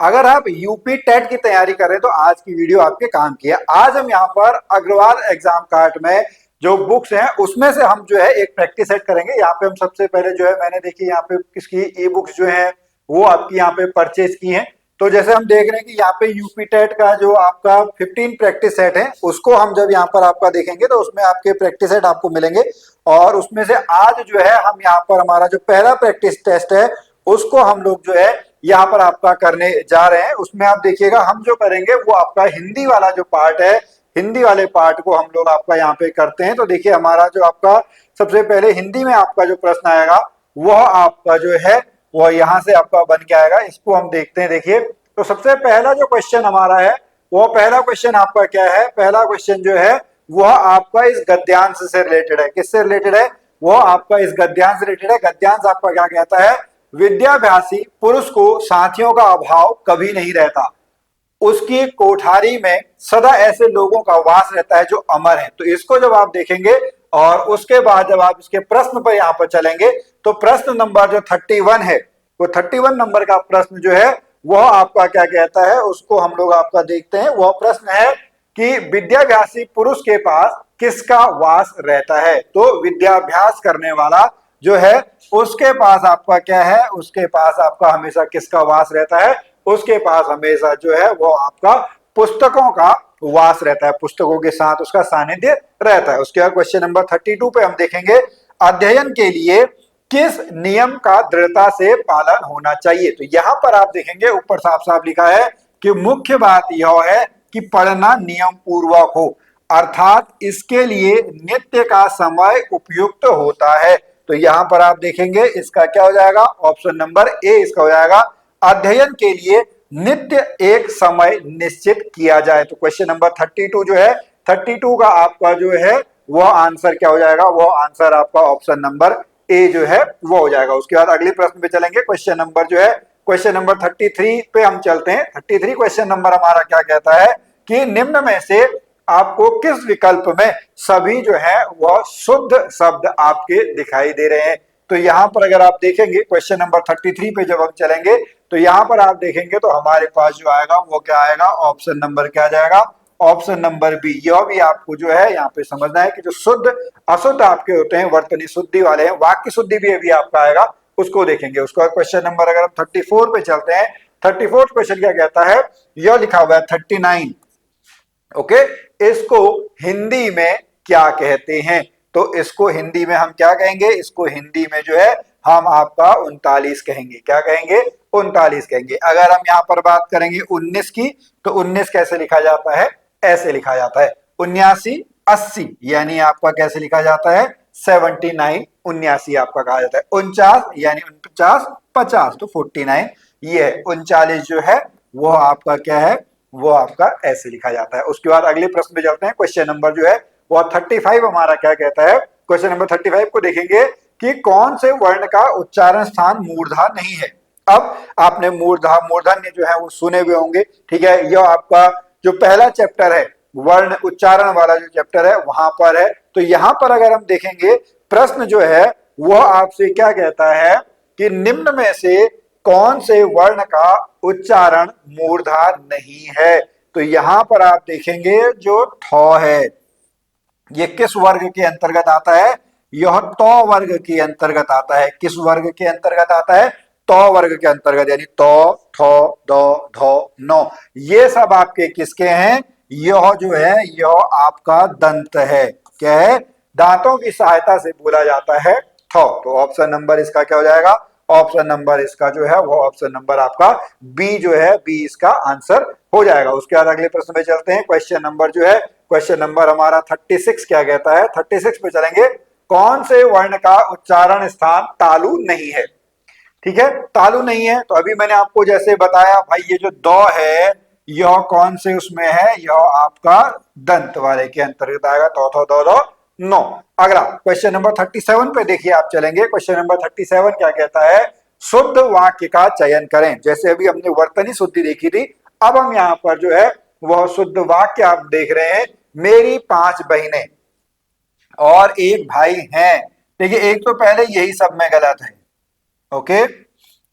अगर आप UP TET की तैयारी कर रहे हैं तो आज की वीडियो आपके काम की है। आज हम यहाँ पर अग्रवाल एग्जाम कार्ड में जो बुक्स हैं उसमें से हम जो है एक प्रैक्टिस सेट करेंगे। यहाँ पे हम सबसे पहले जो है मैंने देखी यहाँ पे किसकी ई बुक्स जो है वो आपकी यहाँ पे परचेज की हैं। तो जैसे हम देख रहे हैं कि यहाँ पे यूपी टेट का जो आपका 15 प्रैक्टिस सेट है उसको हम जब यहाँ पर आपका देखेंगे तो उसमें आपके प्रैक्टिस सेट आपको मिलेंगे और उसमें से आज जो है हम यहाँ पर हमारा जो पहला प्रैक्टिस टेस्ट है उसको हम लोग जो है यहाँ पर आपका करने जा रहे हैं। उसमें आप देखिएगा हम जो करेंगे वो आपका हिंदी वाला जो पार्ट है, हिंदी वाले पार्ट को हम लोग आपका यहाँ पे करते हैं। तो देखिए हमारा जो आपका सबसे पहले हिंदी में आपका जो प्रश्न आएगा वह आपका जो है वह यहाँ से आपका बन के आएगा। इसको हम देखते हैं। देखिए तो सबसे पहला जो क्वेश्चन हमारा है वो पहला क्वेश्चन आपका क्या है, पहला क्वेश्चन जो है वह आपका इस गद्यांश से रिलेटेड है। किससे रिलेटेड है? वो आपका इस गद्यांश से रिलेटेड है। गद्यांश आपका क्या कहता है? विद्याभ्यासी पुरुष को साथियों का अभाव कभी नहीं रहता, उसकी कोठारी में सदा ऐसे लोगों का वास रहता है जो अमर है। तो इसको जब आप देखेंगे और उसके बाद जब आप इसके प्रश्न पर यहाँ पर चलेंगे तो प्रश्न नंबर जो 31 है वो 31 नंबर का प्रश्न जो है वह आपका क्या कहता है उसको हम लोग आपका देखते हैं। वह प्रश्न है कि विद्याभ्यासी पुरुष के पास किसका वास रहता है। तो विद्याभ्यास करने वाला जो है उसके पास आपका क्या है, उसके पास आपका हमेशा किसका वास रहता है? उसके पास हमेशा जो है वो आपका पुस्तकों का वास रहता है, पुस्तकों के साथ उसका सानिध्य रहता है। उसके बाद क्वेश्चन नंबर 32 पे हम देखेंगे अध्ययन के लिए किस नियम का दृढ़ता से पालन होना चाहिए। तो यहाँ पर आप देखेंगे ऊपर साफ साफ लिखा है कि मुख्य बात यह है कि पढ़ना नियम पूर्वक हो, अर्थात इसके लिए नित्य का समय उपयुक्त होता है। तो यहाँ पर आप देखेंगे इसका क्या हो जाएगा, ऑप्शन नंबर ए इसका हो जाएगा, अध्ययन के लिए नित्य एक समय निश्चित किया जाए। तो क्वेश्चन नंबर 32 जो है 32 का आपका जो है वह आंसर क्या हो जाएगा, वह आंसर आपका ऑप्शन नंबर ए जो है वो हो जाएगा। उसके बाद अगले प्रश्न पे चलेंगे। क्वेश्चन नंबर जो है क्वेश्चन नंबर 33 पे हम चलते हैं। 33 क्वेश्चन नंबर हमारा क्या कहता है कि निम्न में से आपको किस विकल्प में सभी जो है वह शुद्ध शब्द आपके दिखाई दे रहे हैं। तो यहाँ पर अगर आप देखेंगे क्वेश्चन नंबर 33 पे जब हम चलेंगे तो यहाँ पर आप देखेंगे तो हमारे पास जो आएगा वो क्या आएगा, ऑप्शन नंबर क्या जाएगा, ऑप्शन नंबर बी। यह भी आपको जो है यहाँ पे समझना है कि जो शुद्ध अशुद्ध आपके होते हैं वर्तनी शुद्धि वाले हैं, वाक्य शुद्धि भी अभी आपका आएगा, उसको देखेंगे। उसका क्वेश्चन नंबर अगर हम 34 पे चलते हैं, 34 क्वेश्चन क्या कहता है, यह लिखा हुआ है 39। ओके, इसको हिंदी में क्या कहते हैं? तो इसको हिंदी में हम क्या कहेंगे, इसको हिंदी में जो है हम आपका 39 कहेंगे। क्या कहेंगे? 39 कहेंगे। अगर हम यहाँ पर बात करेंगे 19 की तो 19 कैसे लिखा जाता है, ऐसे लिखा जाता है 79 80, यानी आपका कैसे लिखा जाता है 79 79 आपका कहा जाता है। 49 यानी 49 50 तो 49, ये 39 जो है वो आपका क्या है, वो आपका ऐसे लिखा जाता है। उसके बाद अगले प्रश्न पे चलते हैं। क्वेश्चन नंबर जो है वो 35 हमारा क्या कहता है, क्वेश्चन नंबर 35 को देखेंगे कि कौन से वर्ण का उच्चारण स्थान मूर्धा नहीं है। अब आपने मूर्धन्य जो है वो सुने हुए होंगे, ठीक है। यह आपका जो पहला चैप्टर है वर्ण उच्चारण वाला जो चैप्टर है वहां पर है। तो यहां पर अगर हम देखेंगे प्रश्न जो है वह आपसे क्या कहता है कि निम्न में से कौन से वर्ण का उच्चारण मूर्धा नहीं है। तो यहां पर आप देखेंगे जो ठ है ये किस वर्ग के अंतर्गत आता है, यह तो वर्ग के अंतर्गत आता है। किस वर्ग के अंतर्गत आता है? तो वर्ग के अंतर्गत, यानी तो ठो दो धो नो, ये सब आपके किसके हैं? यह जो है यह आपका दंत है। क्या है? दांतों की सहायता से बोला जाता है ठो। तो ऑप्शन नंबर इसका क्या हो जाएगा, ऑप्शन नंबर इसका जो है वो ऑप्शन नंबर आपका बी जो है, बी इसका आंसर हो जाएगा। उसके बाद अगले प्रश्न पे चलते हैं। क्वेश्चन नंबर जो है क्वेश्चन नंबर हमारा 36 क्या कहता है, 36 पे चलेंगे। कौन से वर्ण का उच्चारण स्थान तालु नहीं है? ठीक है, तालु नहीं है। तो अभी मैंने आपको जैसे बताया भाई ये जो दो है यह कौन से उसमें है, यह आपका दंत वाले के अंतर्गत आएगा। तो दो दो नो। अगला क्वेश्चन नंबर 37 पे देखिए आप चलेंगे। क्वेश्चन नंबर 37 क्या कहता है, शुद्ध वाक्य का चयन करें। जैसे अभी हमने वर्तनी शुद्धि देखी थी, अब हम यहाँ पर जो है वह शुद्ध वाक्य आप देख रहे हैं। मेरी 5 बहनें और एक भाई हैं। देखिए एक तो पहले यही सब में गलत है। ओके,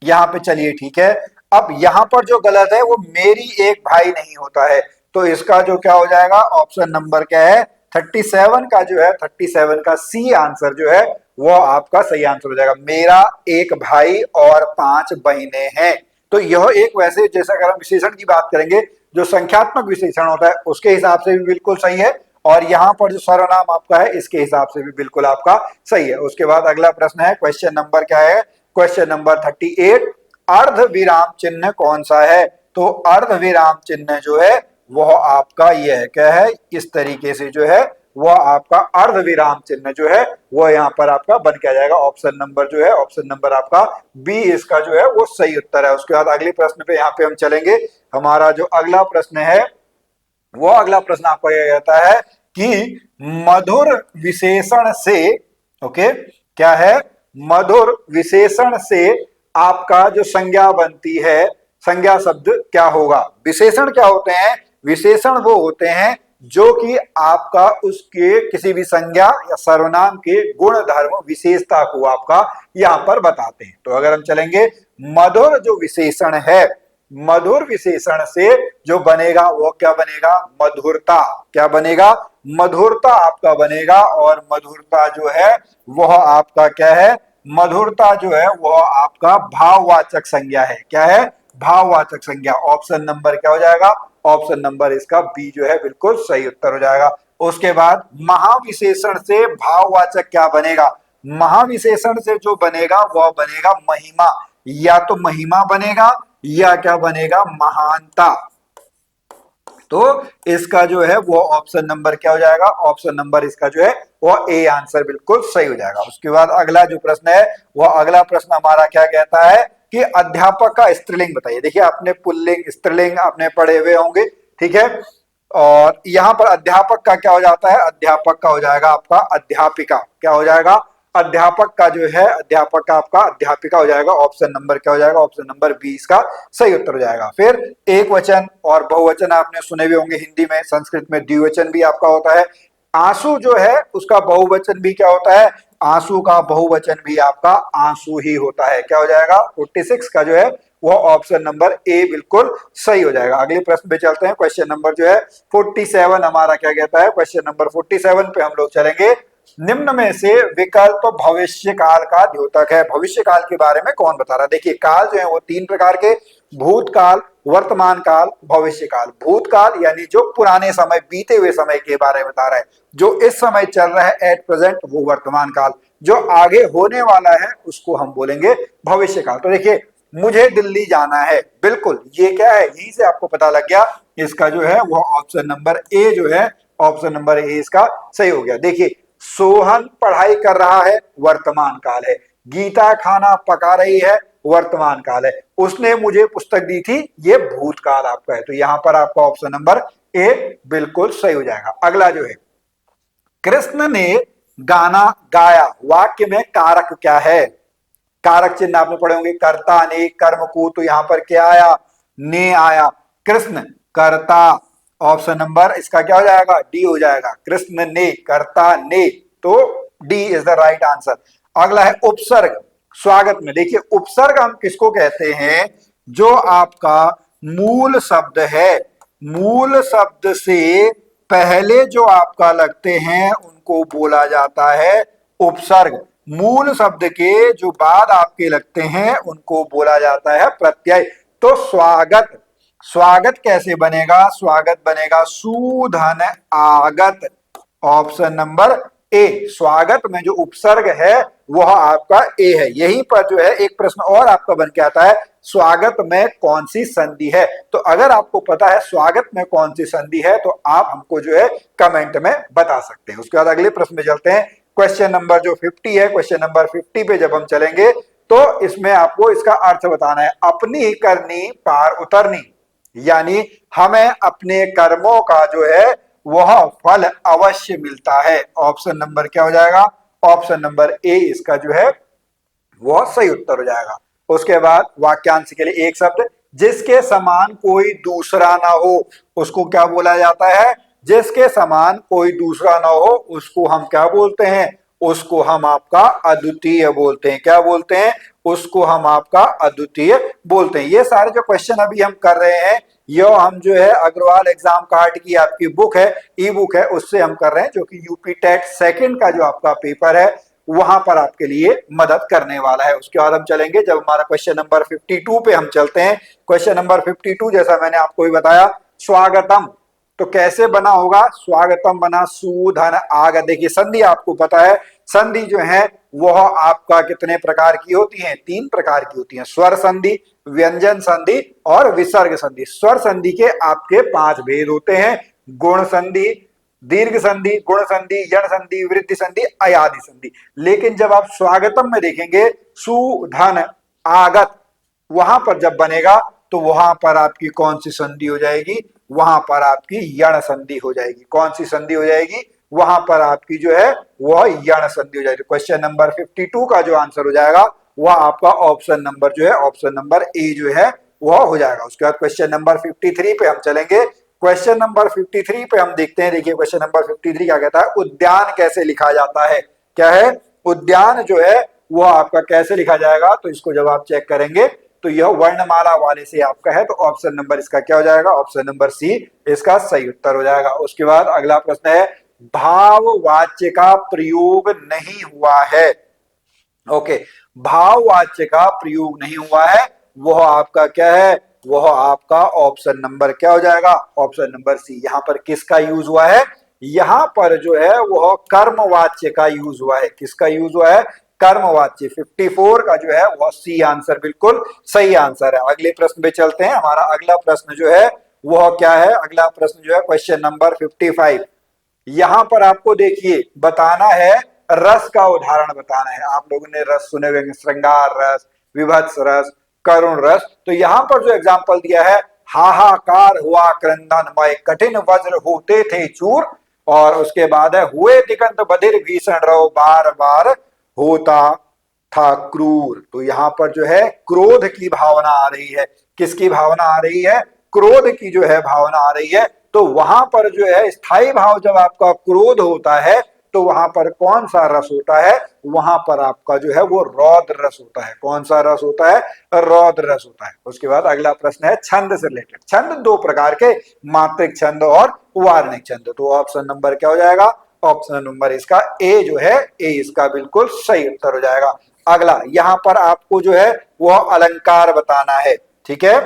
यहाँ पे चलिए ठीक है। अब यहां पर जो गलत है वो मेरी एक भाई नहीं होता है, तो इसका जो क्या हो जाएगा, ऑप्शन नंबर क्या है, 37 का जो है, 37 का सी आंसर जो है वो आपका सही आंसर हो जाएगा। मेरा एक भाई और 5 बहनें हैं। तो यह एक, वैसे जैसे अगर हम विशेषण की बात करेंगे, जो संख्यात्मक विशेषण होता है उसके हिसाब से भी बिल्कुल सही है, और यहाँ पर जो सर्वनाम आपका है इसके हिसाब से भी बिल्कुल आपका सही है। उसके बाद अगला प्रश्न है, क्वेश्चन नंबर क्या है, क्वेश्चन नंबर 38, अर्ध विराम चिन्ह कौन सा है। तो अर्ध विराम चिन्ह जो है वह आपका यह है, क्या है, इस तरीके से जो है वह आपका अर्ध विराम चिन्ह जो है वो यहाँ पर आपका बन के आ जाएगा। ऑप्शन नंबर जो है, ऑप्शन नंबर आपका बी इसका जो है वो सही उत्तर है। उसके बाद अगले प्रश्न पे यहाँ पे हम चलेंगे। हमारा जो अगला प्रश्न है वो अगला प्रश्न आपका यह कहता है कि मधुर विशेषण से, ओके, क्या है, मधुर विशेषण से आपका जो संज्ञा बनती है, संज्ञा शब्द क्या होगा। विशेषण क्या होते हैं, विशेषण वो होते हैं जो कि आपका उसके किसी भी संज्ञा या सर्वनाम के गुण धर्म विशेषता को आपका यहां पर बताते हैं। तो अगर हम चलेंगे, मधुर जो विशेषण है, मधुर विशेषण से जो बनेगा वो क्या बनेगा, मधुरता। क्या बनेगा, मधुरता आपका बनेगा। और मधुरता जो है वह आपका क्या है, मधुरता जो है वह आपका भाववाचक संज्ञा है। क्या है, भाववाचक संज्ञा। ऑप्शन नंबर क्या हो जाएगा, ऑप्शन नंबर इसका बी जो है बिल्कुल सही उत्तर हो जाएगा। उसके बाद महाविशेषण से भाववाचक क्या बनेगा, महाविशेषण से जो बनेगा वह बनेगा महिमा। या तो महिमा बनेगा या क्या बनेगा, महानता। तो इसका जो है वो ऑप्शन नंबर क्या हो जाएगा, ऑप्शन नंबर इसका जो है वो ए आंसर बिल्कुल सही हो जाएगा। उसके बाद अगला जो प्रश्न है वो अगला प्रश्न हमारा क्या कहता है कि अध्यापक का स्त्रीलिंग बताइए। देखिए आपने पुल्लिंग स्त्रीलिंग आपने पढ़े हुए होंगे, ठीक है। और यहाँ पर अध्यापक का क्या हो जाता है, अध्यापक का हो जाएगा आपका अध्यापिका। क्या हो जाएगा, अध्यापक का जो है, अध्यापक का आपका अध्यापिका हो जाएगा। ऑप्शन नंबर क्या हो जाएगा, ऑप्शन नंबर बी इसका सही उत्तर हो जाएगा। फिर एक वचन और बहुवचन आपने सुने भी होंगे हिंदी में, संस्कृत में द्विवचन भी आपका होता है। आंसू जो है उसका बहुवचन भी क्या होता है, आंसू का बहुवचन भी आपका आंसू ही होता है। क्या हो जाएगा, 46 का जो है वो ऑप्शन नंबर ए बिल्कुल सही हो जाएगा। अगले प्रश्न पे चलते हैं। क्वेश्चन नंबर जो है 47 हमारा क्या कहता है, क्वेश्चन नंबर 47 पे हम लोग चलेंगे। निम्न में से विकल्प भविष्य काल का द्योतक है। भविष्य काल के बारे में कौन बता रहा है। देखिए काल जो है वो 3 प्रकार के, भूतकाल, वर्तमान काल, भविष्य काल। भूतकाल यानी जो पुराने समय, बीते हुए समय के बारे में बता रहा है। जो इस समय चल रहा है एट प्रेजेंट वो वर्तमान काल। जो आगे होने वाला है उसको हम बोलेंगे भविष्य काल। तो देखिए मुझे दिल्ली जाना है, बिल्कुल ये क्या है, यहीं से आपको पता लग गया। इसका जो है वो ऑप्शन नंबर ए जो है, ऑप्शन नंबर ए इसका सही हो गया। देखिए सोहन पढ़ाई कर रहा है, वर्तमान काल है। गीता खाना पका रही है, वर्तमान काल है। उसने मुझे पुस्तक दी थी, ये भूतकाल आपका है। तो यहां पर आपका ऑप्शन नंबर ए बिल्कुल सही हो जाएगा। अगला जो है, कृष्ण ने गाना गाया, वाक्य में कारक क्या है। कारक चिन्ह आपने पढ़े होंगे, कर्ता ने, कर्म को, तो यहां पर क्या आया, ने आया। कृष्ण कर्ता, ऑप्शन नंबर इसका क्या हो जाएगा, डी हो जाएगा। कृष्ण ने, कर्ता ने, तो D is the right answer. अगला है उपसर्ग, स्वागत में। देखिए उपसर्ग हम किसको कहते हैं, जो आपका मूल शब्द है, मूल शब्द से पहले जो आपका लगते हैं उनको बोला जाता है उपसर्ग। मूल शब्द के जो बाद आपके लगते हैं उनको बोला जाता है प्रत्यय। तो स्वागत, स्वागत कैसे बनेगा, स्वागत बनेगा सुधन आगत। ऑप्शन नंबर ए, स्वागत में जो उपसर्ग है वह आपका ए है। यहीं पर जो है एक प्रश्न और आपका बन के आता है, स्वागत में कौन सी संधि है। तो अगर आपको पता है स्वागत में कौन सी संधि है तो आप हमको जो है कमेंट में बता सकते हैं। उसके बाद अगले प्रश्न में चलते हैं। क्वेश्चन नंबर जो 50 है, क्वेश्चन नंबर 50 पे जब हम चलेंगे तो इसमें आपको इसका अर्थ बताना है। अपनी ही करनी पार उतरनी, यानी हमें अपने कर्मों का जो है वह फल अवश्य मिलता है। ऑप्शन नंबर क्या हो जाएगा, ऑप्शन नंबर ए इसका जो है वह सही उत्तर हो जाएगा। उसके बाद वाक्यांश के लिए एक शब्द, जिसके समान कोई दूसरा ना हो उसको क्या बोला जाता है, जिसके समान कोई दूसरा ना हो उसको हम क्या बोलते हैं, उसको हम आपका अद्वितीय बोलते हैं। क्या बोलते हैं? उसको हम आपका अद्वितीय बोलते हैं। ये सारे जो क्वेश्चन अभी हम कर रहे हैं, ये हम जो है अग्रवाल एग्जाम कार्ड की आपकी बुक है, ई बुक है, उससे हम कर रहे हैं, जो कि यूपी टेट सेकंड का जो आपका पेपर है वहां पर आपके लिए मदद करने वाला है। उसके बाद हम चलेंगे जब हमारा क्वेश्चन नंबर 52 पे हम चलते हैं। क्वेश्चन नंबर 52 जैसा मैंने आपको भी बताया, स्वागतम। तो कैसे बना होगा? स्वागतम बना सु धन आग। देखिए संधि आपको पता है, संधि जो है वह आपका कितने प्रकार की होती है? 3 प्रकार की होती है, स्वर संधि, व्यंजन संधि और विसर्ग संधि। स्वर संधि के आपके 5 भेद होते हैं, गुण संधि, दीर्घ संधि, गुण संधि, यण संधि, वृद्धि संधि, अयादि संधि। लेकिन जब आप स्वागतम में देखेंगे सु धन आगत, वहां पर जब बनेगा तो वहां पर आपकी कौन सी संधि हो जाएगी? वहां पर आपकी यण संधि हो जाएगी। कौन सी संधि हो जाएगी? वहां पर आपकी जो है वह यण संधि हो जाएगी। क्वेश्चन नंबर 52 का जो आंसर हो जाएगा वह आपका ऑप्शन नंबर जो है, ऑप्शन नंबर ए जो है वह हो जाएगा। उसके बाद क्वेश्चन नंबर 53 पे हम चलेंगे। क्वेश्चन नंबर 53 पे हम देखते हैं, देखिए क्वेश्चन नंबर 53 क्या कहता है? उद्यान कैसे लिखा जाता है? क्या है? उद्यान जो है वो आपका कैसे लिखा जाएगा? तो इसको जब आप चेक करेंगे तो यह वर्णमाला वाले से आपका है, तो ऑप्शन नंबर इसका क्या हो जाएगा? ऑप्शन नंबर सी इसका सही उत्तर हो जाएगा। उसके बाद अगला प्रश्न है, भाववाच्य का प्रयोग नहीं हुआ है। ओके, भाववाच्य का प्रयोग नहीं हुआ है, वह आपका क्या है? वह आपका ऑप्शन नंबर क्या हो जाएगा? Option number C. यहां पर किसका यूज हुआ है? यहां पर जो है वह कर्मवाच्य का यूज हुआ है। किसका यूज हुआ है? कर्मवाच्य। 54 का जो है वह सी आंसर बिल्कुल सही आंसर है। अगले प्रश्न पे चलते हैं। हमारा अगला प्रश्न जो है वह क्या है? अगला प्रश्न जो है क्वेश्चन नंबर 55। यहां पर आपको देखिए बताना है, रस का उदाहरण बताना है। आप लोगों ने रस सुने हुए, श्रृंगार रस, विभत्स रस, करुण रस। तो यहां पर जो एग्जाम्पल दिया है, हाहाकार हुआ क्रंदनमय, कठिन वज्र होते थे चूर, और उसके बाद है हुए दिगंत बधिर भीषण रहो, बार बार होता था क्रूर। तो यहां पर जो है क्रोध की भावना आ रही है। किसकी भावना आ रही है? क्रोध की जो है भावना आ रही है। तो वहां पर जो है स्थायी भाव जब आपका क्रोध होता है तो वहां पर कौन सा रस होता है? वहां पर आपका जो है वो रौद्र रस होता है। कौन सा रस होता है? रौद्र रस होता है। उसके बाद अगला प्रश्न है छंद से रिलेटेड। छंद 2 प्रकार के, मात्रिक छंद और वार्णिक छंद। तो ऑप्शन नंबर क्या हो जाएगा? ऑप्शन नंबर इसका ए जो है, ए इसका बिल्कुल सही उत्तर हो जाएगा। अगला यहां पर आपको जो है वह अलंकार बताना है, ठीक है।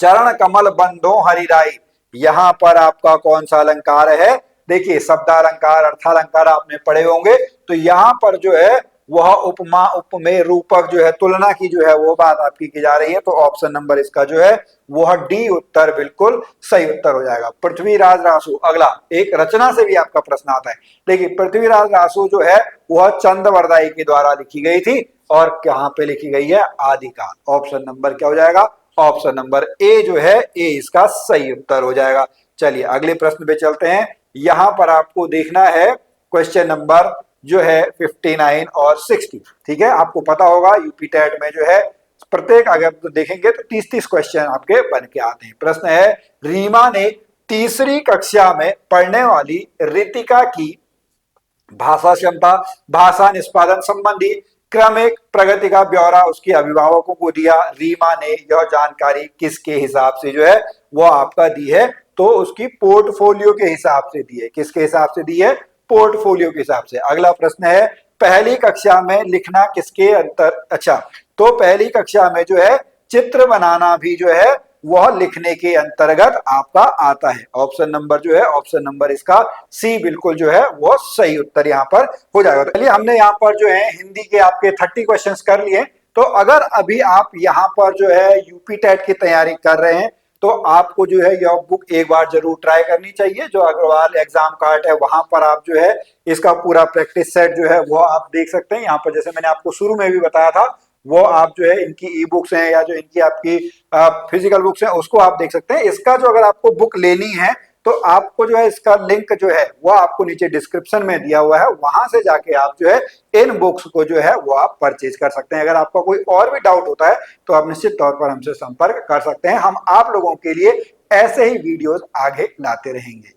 चरण कमल बंधो हरिराई, यहां पर आपका कौन सा अलंकार है? देखिए शब्दालंकार, अर्थालंकार आपने पढ़े होंगे। तो यहां पर जो है वह उपमा, उपमेय, रूपक जो है, तुलना की जो है वो बात आपकी की जा रही है। तो ऑप्शन नंबर इसका जो है वह डी उत्तर बिल्कुल सही उत्तर हो जाएगा। पृथ्वीराज रासु, अगला एक रचना से भी आपका प्रश्न आता है। देखिए पृथ्वीराज रासु जो है वह चंदवरदाई के द्वारा लिखी गई थी, और कहां पे लिखी गई है? आदिकाल। ऑप्शन नंबर क्या हो जाएगा? ऑप्शन नंबर ए जो है, ए इसका सही उत्तर हो जाएगा। चलिए अगले प्रश्न पे चलते हैं। यहां पर आपको देखना है क्वेश्चन नंबर जो है 59 और 60, ठीक है। आपको पता होगा यूपी टेट में जो है प्रत्येक, अगर तो देखेंगे तो 30-30 क्वेश्चन आपके बन के आते हैं। प्रश्न है, रीमा ने तीसरी कक्षा में पढ़ने वाली रितिका की भाषा क्षमता, भाषा निष्पादन संबंधी क्रमिक प्रगति का ब्यौरा उसके अभिभावकों को दिया। रीमा ने यह जानकारी किसके हिसाब से जो है वो आपका दी है? तो उसकी पोर्टफोलियो के हिसाब से दी है। किसके हिसाब से दी है? पोर्टफोलियो के हिसाब से। अगला प्रश्न है, पहली कक्षा में लिखना किसके अंतर, अच्छा तो पहली कक्षा में जो है चित्र बनाना भी जो है वह लिखने के अंतर्गत आपका आता है। ऑप्शन नंबर जो है, ऑप्शन नंबर इसका सी बिल्कुल जो है वो सही उत्तर यहाँ पर हो जाएगा। तो चलिए हमने यहाँ पर जो है हिंदी के आपके 30 क्वेश्चंस कर लिए। तो अगर अभी आप यहाँ पर जो है यूपी टेट की तैयारी कर रहे हैं तो आपको जो है यह बुक एक बार जरूर ट्राई करनी चाहिए। जो अग्रवाल एग्जाम कार्ड है वहां पर आप जो है इसका पूरा प्रैक्टिस सेट जो है वो आप देख सकते हैं। यहाँ पर जैसे मैंने आपको शुरू में भी बताया था, वो आप जो है इनकी ई बुक्स हैं या जो इनकी आपकी फिजिकल बुक्स हैं उसको आप देख सकते हैं। इसका जो अगर आपको बुक लेनी है तो आपको जो है इसका लिंक जो है वो आपको नीचे डिस्क्रिप्शन में दिया हुआ है, वहां से जाके आप जो है इन बुक्स को जो है वो आप परचेज कर सकते हैं। अगर आपका कोई और भी डाउट होता है तो आप निश्चित तौर पर हमसे संपर्क कर सकते हैं। हम आप लोगों के लिए ऐसे ही वीडियोस आगे लाते रहेंगे।